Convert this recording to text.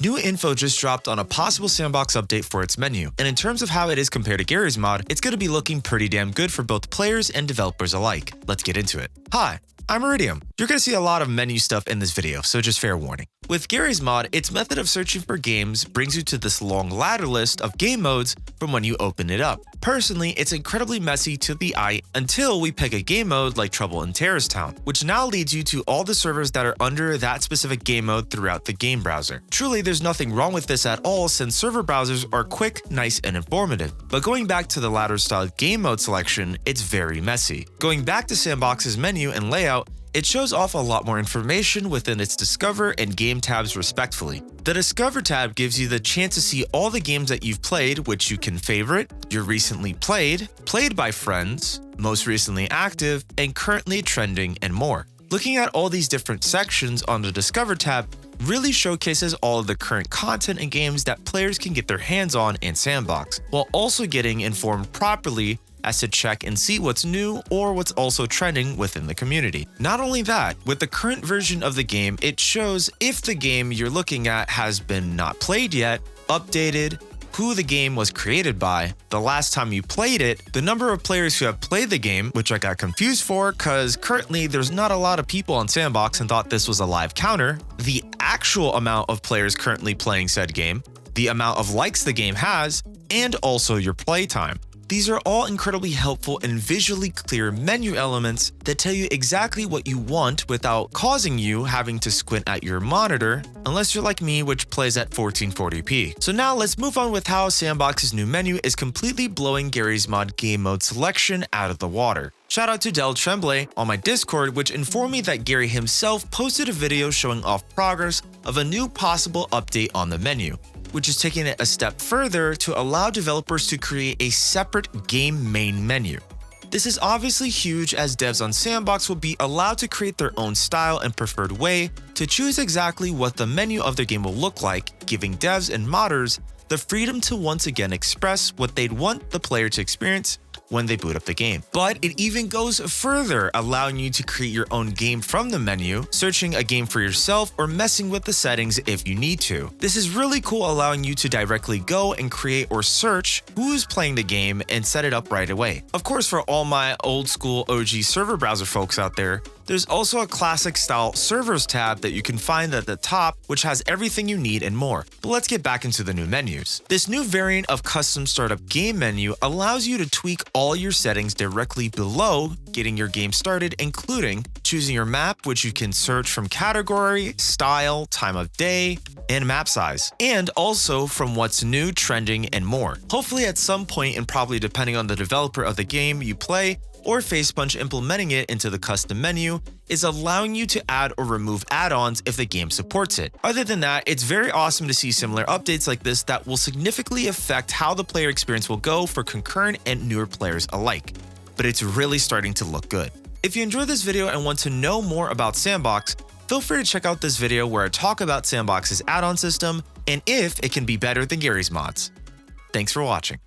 New info just dropped on a possible sandbox update for its menu, and in terms of how it is compared to Garrys Mod, it's going to be looking pretty damn good for both players and developers alike. Let's get into it. Hi, I'm Iridium. You're going to see a lot of menu stuff in this video, so just fair warning. With Garrys Mod, its method of searching for games brings you to this long ladder list of game modes from when you open it up. Personally, it's incredibly messy to the eye until we pick a game mode like Trouble in Terrorist Town, which now leads you to all the servers that are under that specific game mode throughout the game browser. Truly, there's nothing wrong with this at all since server browsers are quick, nice, and informative. But going back to the ladder-style game mode selection, it's very messy. Going back to S&box's menu and layout, it shows off a lot more information within its Discover and Game tabs respectively. The Discover tab gives you the chance to see all the games that you've played, which you can favorite, your recently played, played by friends, most recently active, and currently trending, and more. Looking at all these different sections on the Discover tab really showcases all of the current content and games that players can get their hands on in S&box, while also getting informed properly as to check and see what's new or what's also trending within the community. Not only that, with the current version of the game, it shows if the game you're looking at has been not played yet, updated, who the game was created by, the last time you played it, the number of players who have played the game, which I got confused for because currently there's not a lot of people on S&box and thought this was a live counter, the actual amount of players currently playing said game, the amount of likes the game has, and also your playtime. These are all incredibly helpful and visually clear menu elements that tell you exactly what you want without causing you having to squint at your monitor, unless you're like me, which plays at 1440p. So now let's move on with how S&box's new menu is completely blowing Garrys Mod game mode selection out of the water. Shout out to Del Tremblay on my Discord, which informed me that Gary himself posted a video showing off progress of a new possible update on the menu, which is taking it a step further to allow developers to create a separate game main menu. This is obviously huge as devs on S&box will be allowed to create their own style and preferred way to choose exactly what the menu of their game will look like, giving devs and modders the freedom to once again express what they'd want the player to experience when they boot up the game. But it even goes further, allowing you to create your own game from the menu, searching a game for yourself, or messing with the settings if you need to. This is really cool, allowing you to directly go and create or search who's playing the game and set it up right away. Of course, for all my old school OG server browser folks out there, there's also a classic style servers tab that you can find at the top, which has everything you need and more. But let's get back into the new menus. This new variant of custom startup game menu allows you to tweak all your settings directly below getting your game started, including choosing your map, which you can search from category, style, time of day, and map size, and also from what's new, trending, and more. Hopefully at some point, and probably depending on the developer of the game you play, or FacePunch implementing it into the custom menu, is allowing you to add or remove add-ons if the game supports it. Other than that, it's very awesome to see similar updates like this that will significantly affect how the player experience will go for concurrent and newer players alike. But it's really starting to look good. If you enjoyed this video and want to know more about S&box, feel free to check out this video where I talk about S&box's add-on system and if it can be better than Garrys Mods. Thanks for watching.